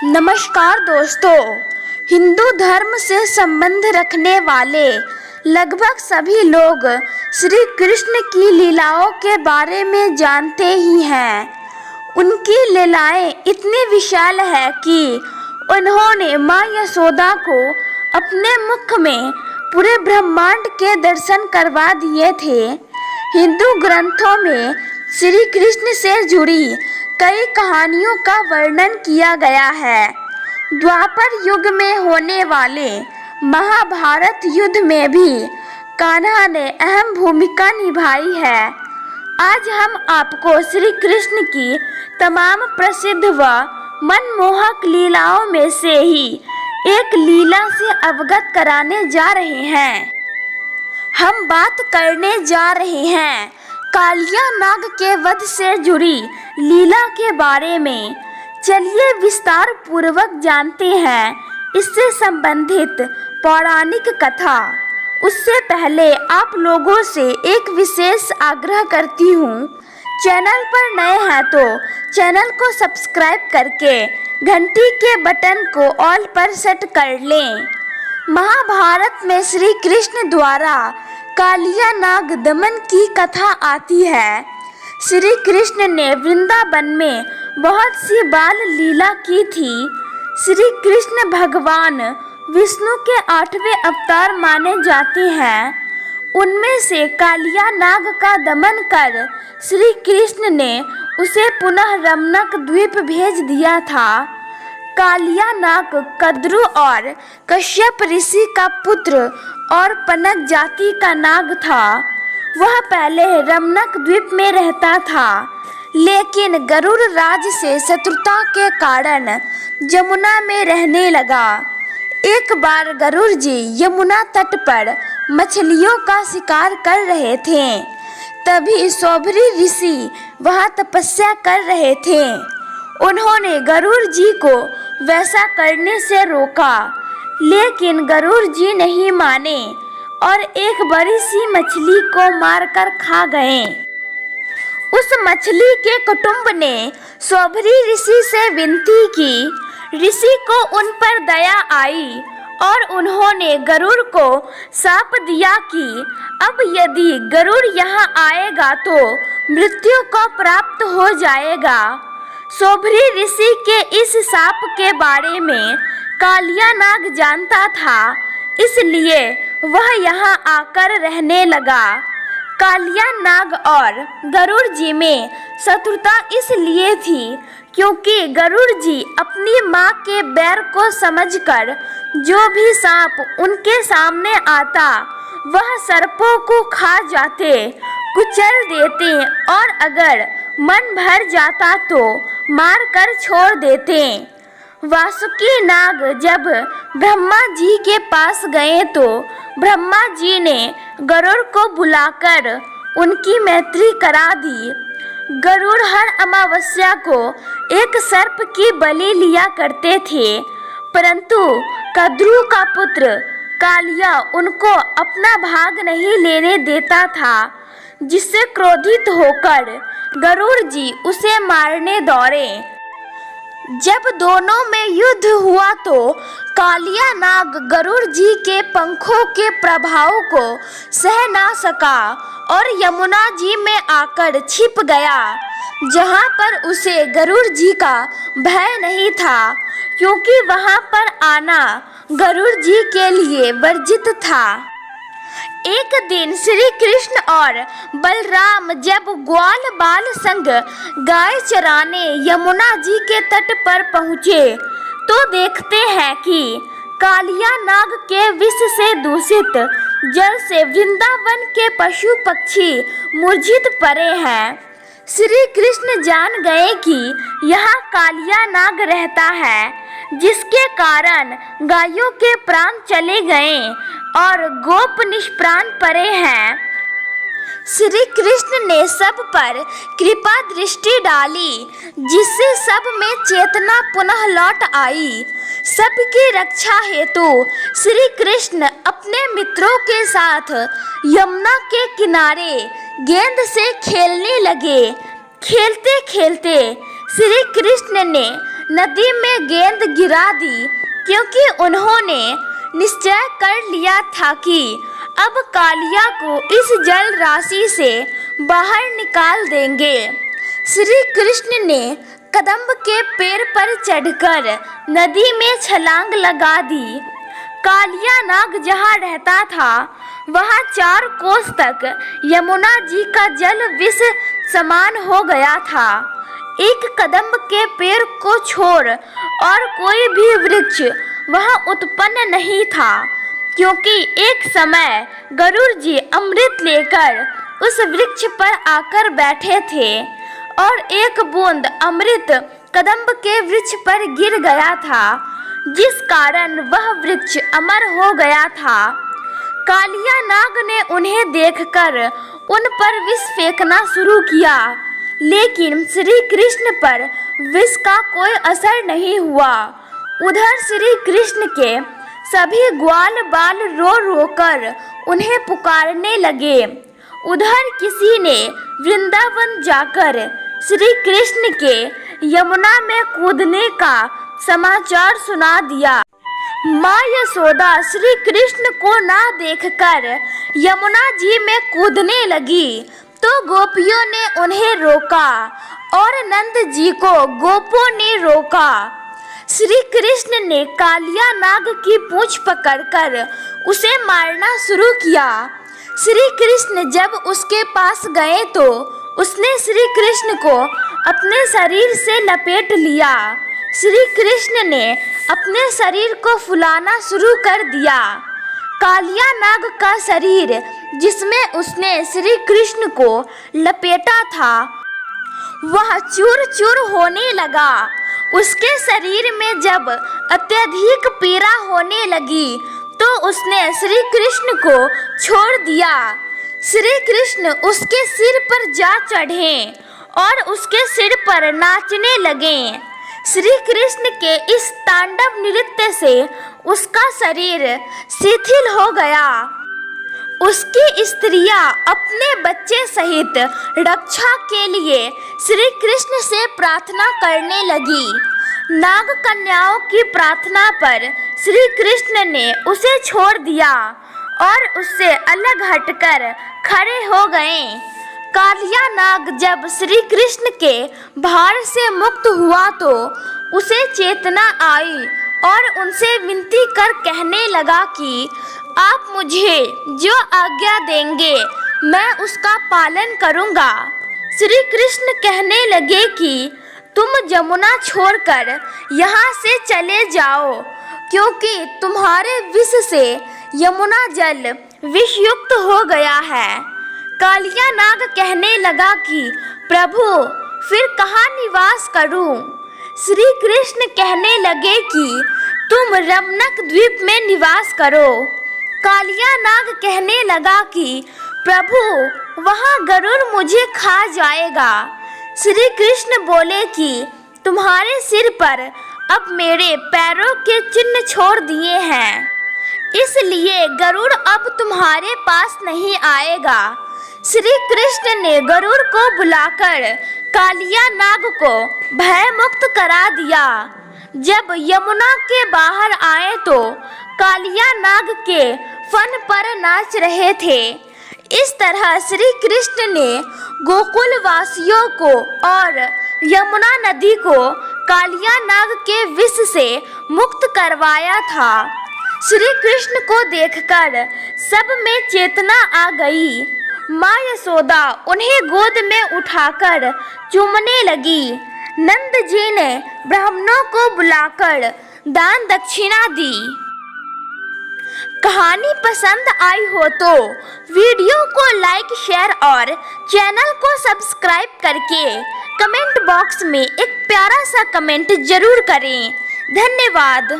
नमस्कार दोस्तों, हिंदू धर्म से संबंध रखने वाले लगभग सभी लोग श्री कृष्ण की लीलाओं के बारे में जानते ही हैं। उनकी लीलाएं इतनी विशाल है कि उन्होंने माँ यशोदा को अपने मुख में पूरे ब्रह्मांड के दर्शन करवा दिए थे। हिंदू ग्रंथों में श्री कृष्ण से जुड़ी कई कहानियों का वर्णन किया गया है। द्वापर युग में होने वाले महाभारत युद्ध में भी कान्हा ने अहम भूमिका निभाई है। आज हम आपको श्री कृष्ण की तमाम प्रसिद्ध व मनमोहक लीलाओं में से ही एक लीला से अवगत कराने जा रहे हैं। हम बात करने जा रहे हैं कालिया नाग के वध से जुड़ी लीला के बारे में। चलिए विस्तार पूर्वक जानते हैं इससे संबंधित पौराणिक कथा। उससे पहले आप लोगों से एक विशेष आग्रह करती हूँ, चैनल पर नए हैं तो चैनल को सब्सक्राइब करके घंटी के बटन को ऑल पर सेट कर लें। महाभारत में श्री कृष्ण द्वारा कालिया नाग दमन की कथा आती है। श्री कृष्ण ने वृंदावन में बहुत सी बाल लीला की थी। श्री कृष्ण भगवान विष्णु के 8वें अवतार माने जाते हैं। उनमें से कालिया नाग का दमन कर श्री कृष्ण ने उसे पुनः रमणक द्वीप भेज दिया था। कालिया नाग कद्रु और कश्यप ऋषि का पुत्र और पनक जाति का नाग था। वह पहले रमणक द्वीप में रहता था, लेकिन गरुड़ राज से शत्रुता के कारण यमुना में रहने लगा। एक बार गरुड़ जी यमुना तट पर मछलियों का शिकार कर रहे थे। तभी सौभरी ऋषि वहां तपस्या कर रहे थे। उन्होंने गरुड़ जी को वैसा करने से रोका, लेकिन गरुड़ जी नहीं माने और एक बड़ी सी मछली को मारकर खा गए। उस मछली के कुटुंब ने सौभरी ऋषि से विनती की। ऋषि को उन पर दया आई और उन्होंने गरुड़ को शाप दिया कि अब यदि गरुड़ यहाँ आएगा तो मृत्यु को प्राप्त हो जाएगा। सौभरी ऋषि के इस शाप के बारे में कालिया नाग जानता था, इसलिए वह यहाँ आकर रहने लगा। कालिया नाग और गरुड़ जी में शत्रुता इसलिए थी क्योंकि गरुड़ जी अपनी माँ के बैर को समझकर जो भी सांप उनके सामने आता वह सर्पों को खा जाते, कुचल देते और अगर मन भर जाता तो मार कर छोड़ देते। वासुकी नाग जब ब्रह्मा जी के पास गए तो ब्रह्मा जी ने गरुड़ को बुलाकर उनकी मैत्री करा दी। गरुड़ हर अमावस्या को एक सर्प की बलि लिया करते थे, परंतु कद्रु का पुत्र कालिया उनको अपना भाग नहीं लेने देता था, जिससे क्रोधित होकर गरुड़ जी उसे मारने दौड़े। जब दोनों में युद्ध हुआ तो कालिया नाग गरुड़ जी के पंखों के प्रभाव को सह ना सका और यमुना जी में आकर छिप गया, जहाँ पर उसे गरुड़ जी का भय नहीं था, क्योंकि वहाँ पर आना गरुड़ जी के लिए वर्जित था। एक दिन श्री कृष्ण और बलराम जब ग्वाल बाल संग गाय चराने यमुना जी के तट पर पहुँचे तो देखते हैं कि कालिया नाग के विष से दूषित जल से वृंदावन के पशु पक्षी मूर्छित पड़े हैं। श्री कृष्ण जान गए कि यहाँ कालिया नाग रहता है, जिसके कारण गायों के प्राण चले गए और गोप निष्प्राण पड़े हैं। श्री कृष्ण ने सब पर कृपा दृष्टि डाली, जिससे सब में चेतना पुनः लौट आई। सबकी रक्षा हेतु श्री कृष्ण अपने मित्रों के साथ यमुना के किनारे गेंद से खेलने लगे। खेलते खेलते श्री कृष्ण ने नदी में गेंद गिरा दी, क्योंकि उन्होंने निश्चय कर लिया था कि अब कालिया को इस जल राशि से बाहर निकाल देंगे। श्री कृष्ण ने कदम्ब के पेड़ पर चढ़कर नदी में छलांग लगा दी। कालिया नाग जहाँ रहता था वहाँ 4 कोस तक यमुना जी का जल विष समान हो गया था। एक कदम्ब के पेड़ को छोड़ और कोई भी वृक्ष वहाँ उत्पन्न नहीं था, क्योंकि एक समय गरुड़ जी अमृत लेकर उस वृक्ष पर आकर बैठे थे और एक बूंद अमृत कदम्ब के वृक्ष पर गिर गया था, जिस कारण वह वृक्ष अमर हो गया था। कालिया नाग ने उन्हें देखकर उन पर विष फेंकना शुरू किया, लेकिन श्री कृष्ण पर विष का कोई असर नहीं हुआ। उधर श्री कृष्ण के सभी ग्वाल बाल रो रो कर उन्हें पुकारने लगे। उधर किसी ने वृंदावन जाकर श्री कृष्ण के यमुना में कूदने का समाचार सुना दिया। माँ यशोदा श्री कृष्ण को ना देखकर यमुना जी में कूदने लगी, तो गोपियों ने उन्हें रोका और नंद जी को गोपों ने रोका। श्री कृष्ण ने कालिया नाग की पूंछ पकड़कर उसे मारना शुरू किया। श्री कृष्ण जब उसके पास गए तो उसने श्री कृष्ण को अपने शरीर से लपेट लिया। श्री कृष्ण ने अपने शरीर को फुलाना शुरू कर दिया। कालिया नाग का शरीर जिसमें उसने श्री कृष्ण को लपेटा था वह चूर चूर होने लगा। उसके शरीर में जब अत्यधिक पीड़ा होने लगी तो उसने श्री कृष्ण को छोड़ दिया। श्री कृष्ण उसके सिर पर जा चढ़े और उसके सिर पर नाचने लगे। श्री कृष्ण के इस तांडव नृत्य से उसका शरीर शिथिल हो गया। उसकी स्त्रियां अपने बच्चे सहित रक्षा के लिए श्री कृष्ण से प्रार्थना करने लगी। नाग कन्याओं की प्रार्थना पर श्री कृष्ण ने उसे छोड़ दिया और उससे अलग हटकर खड़े हो गए। कालिया नाग जब श्री कृष्ण के भार से मुक्त हुआ तो उसे चेतना आई और उनसे विनती कर कहने लगा कि आप मुझे जो आज्ञा देंगे मैं उसका पालन करूंगा। श्री कृष्ण कहने लगे कि तुम जमुना छोड़कर यहाँ से चले जाओ, क्योंकि तुम्हारे विष से यमुना जल विषयुक्त हो गया है। कालिया नाग कहने लगा कि प्रभु फिर कहाँ निवास करूं? श्री कृष्ण कहने लगे कि तुम रमणक द्वीप में निवास करो। कालिया नाग कहने लगा कि प्रभु वहाँ गरुड़ मुझे खा जाएगा। श्री कृष्ण बोले कि तुम्हारे सिर पर अब मेरे पैरों के चिन्ह छोड़ दिए हैं, इसलिए गरुड़ अब तुम्हारे पास नहीं आएगा। श्री कृष्ण ने गरुड़ को बुलाकर कालिया नाग को भय मुक्त करा दिया। जब यमुना के बाहर आए तो कालिया नाग के फन पर नाच रहे थे। इस तरह श्री कृष्ण ने गोकुल वासियों को और यमुना नदी को कालिया नाग के विष से मुक्त करवाया था। श्री कृष्ण को देखकर सब में चेतना आ गई। माँ यशोदा उन्हें गोद में उठाकर चूमने लगी। नंद जी ने ब्राह्मणों को बुलाकर दान दक्षिणा दी। कहानी पसंद आई हो तो वीडियो को लाइक, शेयर और चैनल को सब्सक्राइब करके कमेंट बॉक्स में एक प्यारा सा कमेंट जरूर करें। धन्यवाद।